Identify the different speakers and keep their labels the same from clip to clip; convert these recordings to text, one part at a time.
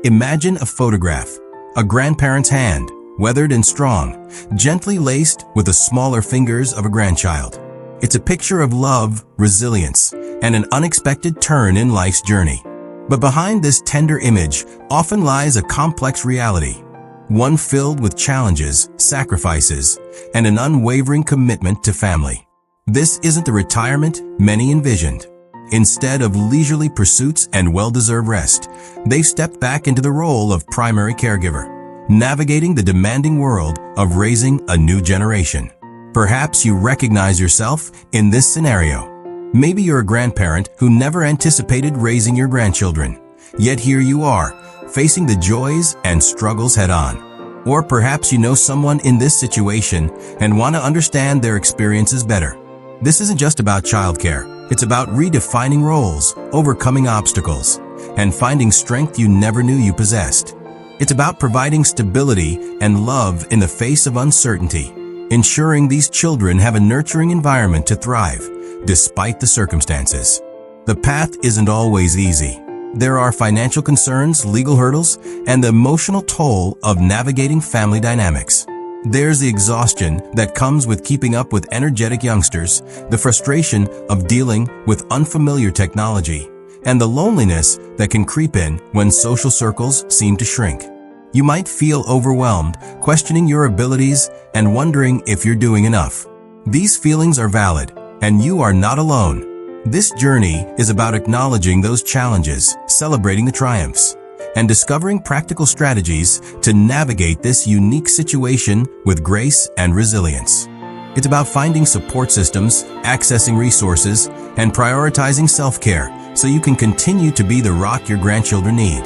Speaker 1: Imagine a photograph, a grandparent's hand, weathered and strong, gently laced with the smaller fingers of a grandchild. It's a picture of love, resilience, and an unexpected turn in life's journey. But behind this tender image often lies a complex reality, one filled with challenges, sacrifices, and an unwavering commitment to family. This isn't the retirement many envisioned. Instead of leisurely pursuits and well-deserved rest, they've stepped back into the role of primary caregiver, navigating the demanding world of raising a new generation. Perhaps you recognize yourself in this scenario. Maybe you're a grandparent who never anticipated raising your grandchildren, yet here you are, facing the joys and struggles head-on. Or perhaps you know someone in this situation and want to understand their experiences better. This isn't just about childcare. It's about redefining roles, overcoming obstacles, and finding strength you never knew you possessed. It's about providing stability and love in the face of uncertainty, ensuring these children have a nurturing environment to thrive, despite the circumstances. The path isn't always easy. There are financial concerns, legal hurdles, and the emotional toll of navigating family dynamics. There's the exhaustion that comes with keeping up with energetic youngsters, the frustration of dealing with unfamiliar technology, and the loneliness that can creep in when social circles seem to shrink. You might feel overwhelmed, questioning your abilities and wondering if you're doing enough. These feelings are valid, and you are not alone. This journey is about acknowledging those challenges, celebrating the triumphs, and discovering practical strategies to navigate this unique situation with grace and resilience. It's about finding support systems, accessing resources, and prioritizing self-care so you can continue to be the rock your grandchildren need.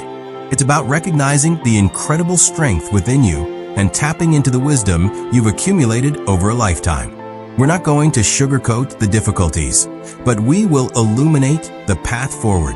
Speaker 1: It's about recognizing the incredible strength within you and tapping into the wisdom you've accumulated over a lifetime. We're not going to sugarcoat the difficulties, but we will illuminate the path forward.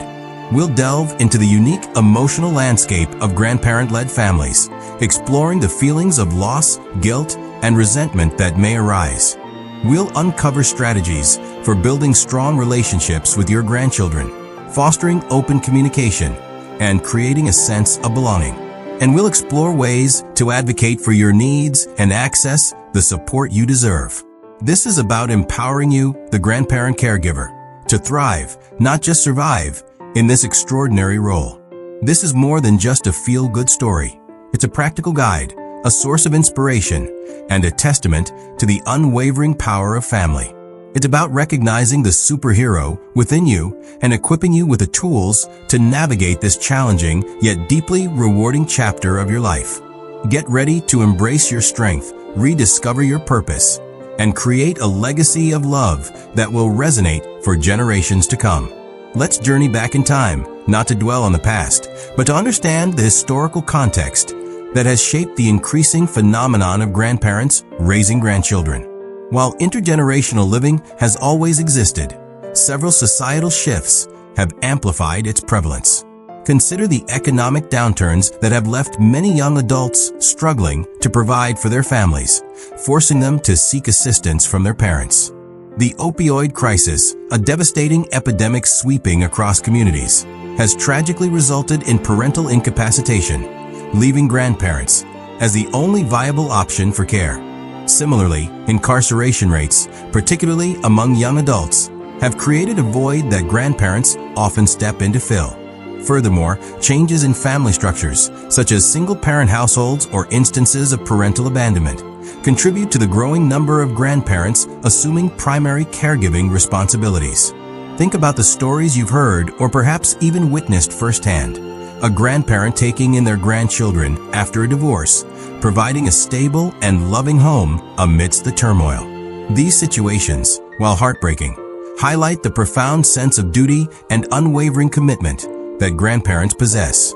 Speaker 1: We'll delve into the unique emotional landscape of grandparent-led families, exploring the feelings of loss, guilt, and resentment that may arise. We'll uncover strategies for building strong relationships with your grandchildren, fostering open communication, and creating a sense of belonging. And we'll explore ways to advocate for your needs and access the support you deserve. This is about empowering you, the grandparent caregiver, to thrive, not just survive, in this extraordinary role. This is more than just a feel-good story. It's a practical guide, a source of inspiration, and a testament to the unwavering power of family. It's about recognizing the superhero within you and equipping you with the tools to navigate this challenging yet deeply rewarding chapter of your life. Get ready to embrace your strength, rediscover your purpose, and create a legacy of love that will resonate for generations to come. Let's journey back in time, not to dwell on the past, but to understand the historical context that has shaped the increasing phenomenon of grandparents raising grandchildren. While intergenerational living has always existed, several societal shifts have amplified its prevalence. Consider the economic downturns that have left many young adults struggling to provide for their families, forcing them to seek assistance from their parents. The opioid crisis, a devastating epidemic sweeping across communities, has tragically resulted in parental incapacitation, leaving grandparents as the only viable option for care. Similarly, incarceration rates, particularly among young adults, have created a void that grandparents often step in to fill. Furthermore, changes in family structures, such as single-parent households or instances of parental abandonment, contribute to the growing number of grandparents assuming primary caregiving responsibilities. Think about the stories you've heard or perhaps even witnessed firsthand. A grandparent taking in their grandchildren after a divorce, providing a stable and loving home amidst the turmoil. These situations, while heartbreaking, highlight the profound sense of duty and unwavering commitment that grandparents possess.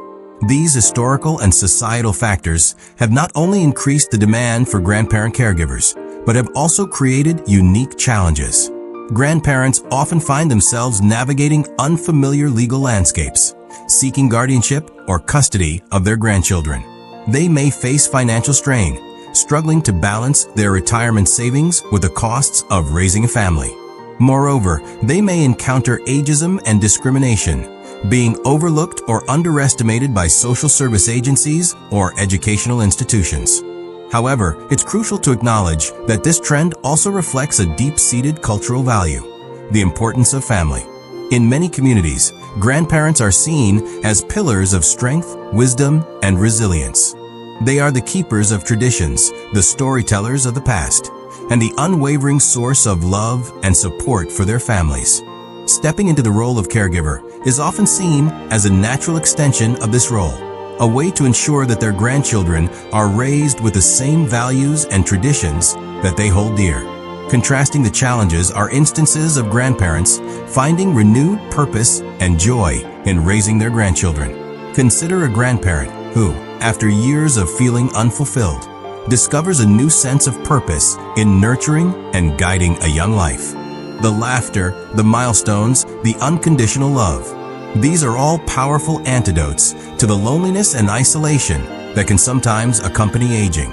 Speaker 1: These historical and societal factors have not only increased the demand for grandparent caregivers, but have also created unique challenges. Grandparents often find themselves navigating unfamiliar legal landscapes, seeking guardianship or custody of their grandchildren. They may face financial strain, struggling to balance their retirement savings with the costs of raising a family. Moreover, they may encounter ageism and discrimination, being overlooked or underestimated by social service agencies or educational institutions. However, it's crucial to acknowledge that this trend also reflects a deep-seated cultural value: the importance of family. In many communities, grandparents are seen as pillars of strength, wisdom, and resilience. They are the keepers of traditions, the storytellers of the past, and the unwavering source of love and support for their families. Stepping into the role of caregiver is often seen as a natural extension of this role, a way to ensure that their grandchildren are raised with the same values and traditions that they hold dear. Contrasting the challenges are instances of grandparents finding renewed purpose and joy in raising their grandchildren. Consider a grandparent who, after years of feeling unfulfilled, discovers a new sense of purpose in nurturing and guiding a young life. The laughter, the milestones, the unconditional love. These are all powerful antidotes to the loneliness and isolation that can sometimes accompany aging.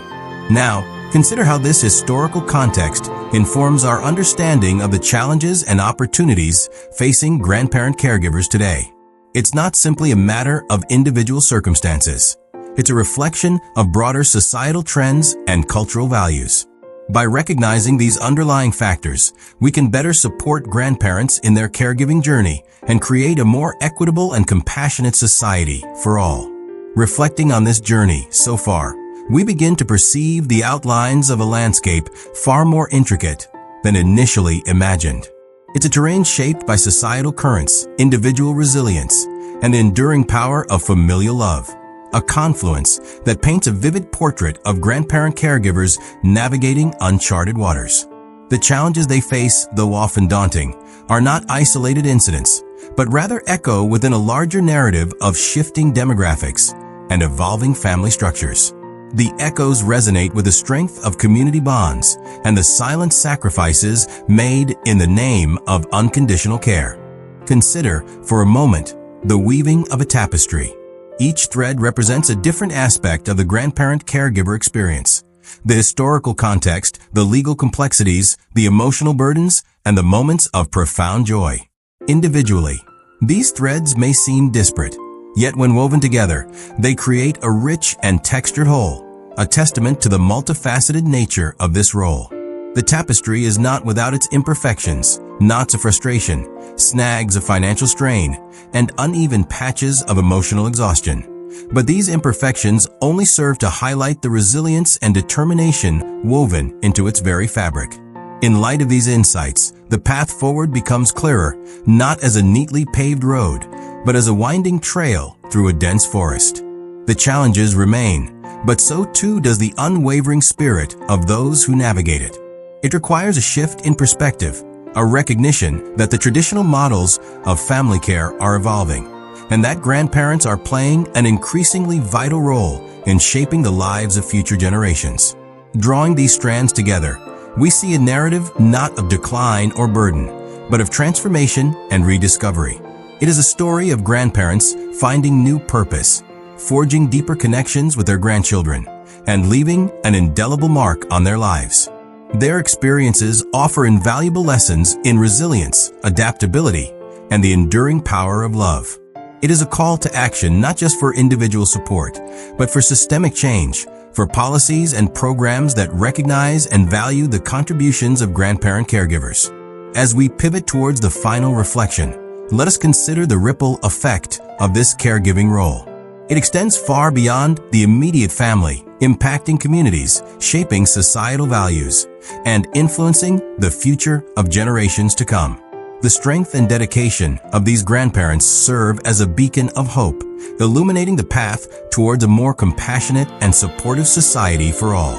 Speaker 1: Now, consider how this historical context informs our understanding of the challenges and opportunities facing grandparent caregivers today. It's not simply a matter of individual circumstances. It's a reflection of broader societal trends and cultural values. By recognizing these underlying factors, we can better support grandparents in their caregiving journey and create a more equitable and compassionate society for all. Reflecting on this journey so far, we begin to perceive the outlines of a landscape far more intricate than initially imagined. It's a terrain shaped by societal currents, individual resilience, and the enduring power of familial love. A confluence that paints a vivid portrait of grandparent caregivers navigating uncharted waters. The challenges they face, though often daunting, are not isolated incidents, but rather echo within a larger narrative of shifting demographics and evolving family structures. The echoes resonate with the strength of community bonds and the silent sacrifices made in the name of unconditional care. Consider, for a moment, the weaving of a tapestry. Each thread represents a different aspect of the grandparent caregiver experience. The historical context, the legal complexities, the emotional burdens, and the moments of profound joy. Individually, these threads may seem disparate, yet when woven together, they create a rich and textured whole, a testament to the multifaceted nature of this role. The tapestry is not without its imperfections, knots of frustration, snags of financial strain, and uneven patches of emotional exhaustion. But these imperfections only serve to highlight the resilience and determination woven into its very fabric. In light of these insights, the path forward becomes clearer, not as a neatly paved road, but as a winding trail through a dense forest. The challenges remain, but so too does the unwavering spirit of those who navigate it. It requires a shift in perspective, a recognition that the traditional models of family care are evolving, and that grandparents are playing an increasingly vital role in shaping the lives of future generations. Drawing these strands together, we see a narrative not of decline or burden, but of transformation and rediscovery. It is a story of grandparents finding new purpose, forging deeper connections with their grandchildren, and leaving an indelible mark on their lives. Their experiences offer invaluable lessons in resilience, adaptability, and the enduring power of love. It is a call to action not just for individual support, but for systemic change, for policies and programs that recognize and value the contributions of grandparent caregivers. As we pivot towards the final reflection, let us consider the ripple effect of this caregiving role. It extends far beyond the immediate family, impacting communities, shaping societal values, and influencing the future of generations to come. The strength and dedication of these grandparents serve as a beacon of hope, illuminating the path towards a more compassionate and supportive society for all.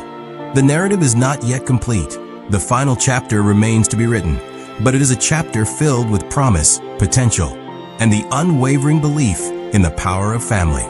Speaker 1: The narrative is not yet complete. The final chapter remains to be written, but it is a chapter filled with promise, potential, and the unwavering belief in the power of family.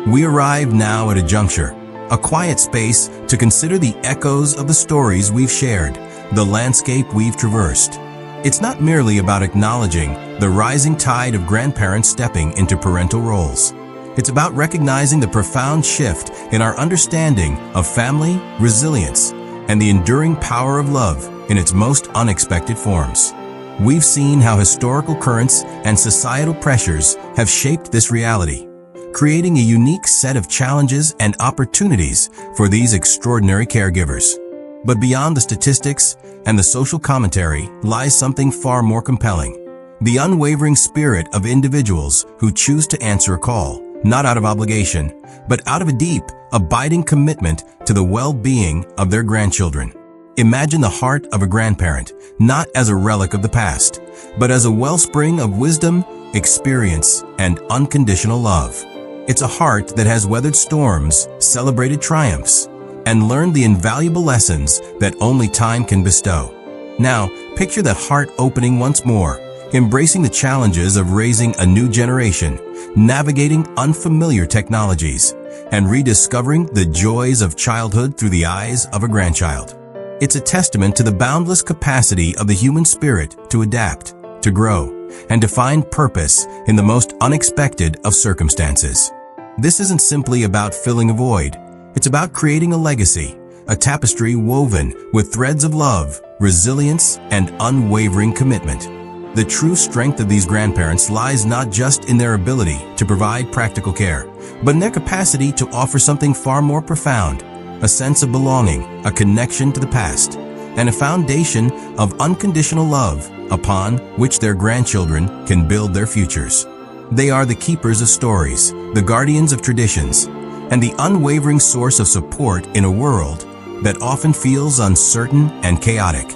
Speaker 1: We arrive now at a juncture, a quiet space to consider the echoes of the stories we've shared, the landscape we've traversed. It's not merely about acknowledging the rising tide of grandparents stepping into parental roles. It's about recognizing the profound shift in our understanding of family, resilience, and the enduring power of love in its most unexpected forms. we've seen how historical currents and societal pressures have shaped this reality, creating a unique set of challenges and opportunities for these extraordinary caregivers. But beyond the statistics and the social commentary lies something far more compelling: the unwavering spirit of individuals who choose to answer a call, not out of obligation, but out of a deep, abiding commitment to the well-being of their grandchildren. Imagine the heart of a grandparent, not as a relic of the past, but as a wellspring of wisdom, experience, and unconditional love. It's a heart that has weathered storms, celebrated triumphs, and learned the invaluable lessons that only time can bestow. Now, picture that heart opening once more, embracing the challenges of raising a new generation, navigating unfamiliar technologies, and rediscovering the joys of childhood through the eyes of a grandchild. It's a testament to the boundless capacity of the human spirit to adapt, to grow, and to find purpose in the most unexpected of circumstances. This isn't simply about filling a void. It's about creating a legacy, a tapestry woven with threads of love, resilience, and unwavering commitment. The true strength of these grandparents lies not just in their ability to provide practical care, but in their capacity to offer something far more profound: a sense of belonging, a connection to the past, and a foundation of unconditional love upon which their grandchildren can build their futures. They are the keepers of stories, the guardians of traditions, and the unwavering source of support in a world that often feels uncertain and chaotic.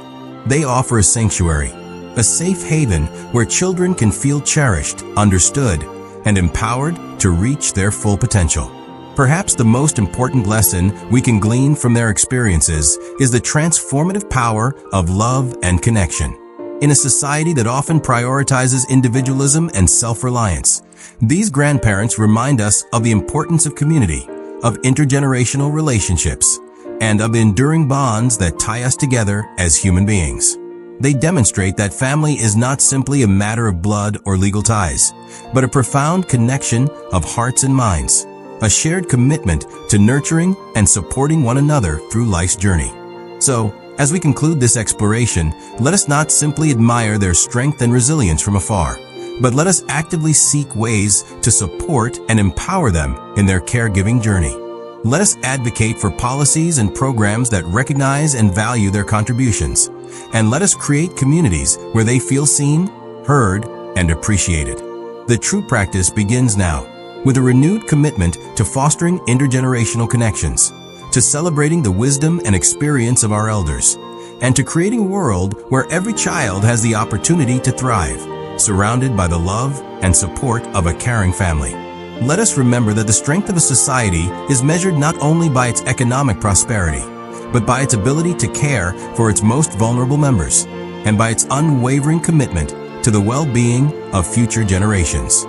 Speaker 1: They offer a sanctuary, a safe haven where children can feel cherished, understood, and empowered to reach their full potential. Perhaps the most important lesson we can glean from their experiences is the transformative power of love and connection. In a society that often prioritizes individualism and self-reliance, these grandparents remind us of the importance of community, of intergenerational relationships, and of the enduring bonds that tie us together as human beings. They demonstrate that family is not simply a matter of blood or legal ties, but a profound connection of hearts and minds, a shared commitment to nurturing and supporting one another through life's journey. So, as we conclude this exploration, let us not simply admire their strength and resilience from afar, but let us actively seek ways to support and empower them in their caregiving journey. Let us advocate for policies and programs that recognize and value their contributions, and let us create communities where they feel seen, heard, and appreciated. The true practice begins now, with a renewed commitment to fostering intergenerational connections, to celebrating the wisdom and experience of our elders, and to creating a world where every child has the opportunity to thrive, surrounded by the love and support of a caring family. Let us remember that the strength of a society is measured not only by its economic prosperity, but by its ability to care for its most vulnerable members, and by its unwavering commitment to the well-being of future generations.